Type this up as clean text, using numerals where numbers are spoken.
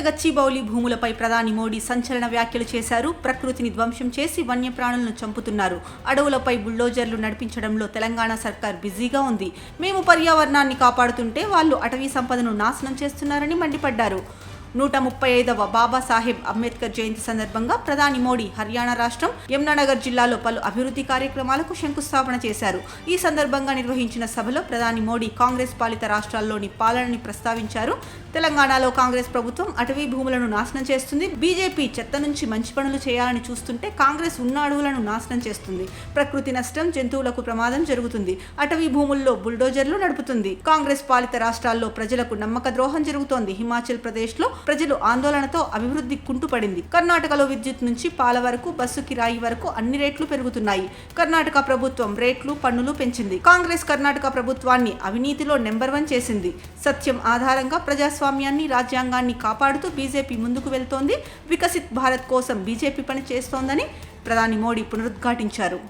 గచ్చిబౌలి భూములపై ప్రధాని మోడీ సంచలన వ్యాఖ్యలు చేశారు. ప్రకృతిని ధ్వంసం చేసి వన్యప్రాణులను చంపుతున్నారు. అడవులపై బుల్డోజర్లు నడిపించడంలో తెలంగాణ సర్కార్ బిజీగా ఉంది. మేము పర్యావరణాన్ని కాపాడుతుంటే వాళ్ళు అటవీ సంపదను నాశనం చేస్తున్నారని మండిపడ్డారు. 135వ బాబాసాహెబ్ అంబేద్కర్ జయంతి సందర్భంగా ప్రధాని మోడీ హర్యానా రాష్ట్రం యమునానగర్ జిల్లాలో పలు అభివృద్ధి కార్యక్రమాలకు శంకుస్థాపన చేశారు. ఈ సందర్భంగా నిర్వహించిన సభలో ప్రధాని మోడీ కాంగ్రెస్ పాలిత రాష్ట్రాల్లోని పాలనని ప్రస్తావించారు. తెలంగాణలో కాంగ్రెస్ ప్రభుత్వం అటవీ భూములను నాశనం చేస్తుంది. బీజేపీ చెత్త నుంచి మంచి పనులు చేయాలని చూస్తుంటే కాంగ్రెస్ ఉన్న అడవులను నాశనం చేస్తుంది. ప్రకృతి నష్టం, జంతువులకు ప్రమాదం జరుగుతుంది. అటవీ భూముల్లో బుల్డోజర్లు నడుపుతుంది. కాంగ్రెస్ పాలిత రాష్ట్రాల్లో ప్రజలకు నమ్మక ద్రోహం జరుగుతోంది. హిమాచల్ ప్రదేశ్ లో ప్రజలు ఆందోళనతో అభివృద్ధి కుంటుపడింది. కర్ణాటకలో విద్యుత్ నుంచి పాల వరకు, బస్సు కిరాయి వరకు అన్ని రేట్లు పెరుగుతున్నాయి. కర్ణాటక ప్రభుత్వం రేట్లు, పన్నులు పెంచింది. కాంగ్రెస్ కర్ణాటక ప్రభుత్వాన్ని అవినీతిలో నెంబర్ 1 చేసింది. సత్యం ఆధారంగా ప్రజాస్వామ్యాన్ని, రాజ్యాంగాన్ని కాపాడుతూ బీజేపీ ముందుకు వెళ్తోంది. వికసిత్ భారత్ కోసం బీజేపీ పని చేస్తోందని ప్రధాని మోడీ పునరుద్ఘాటించారు.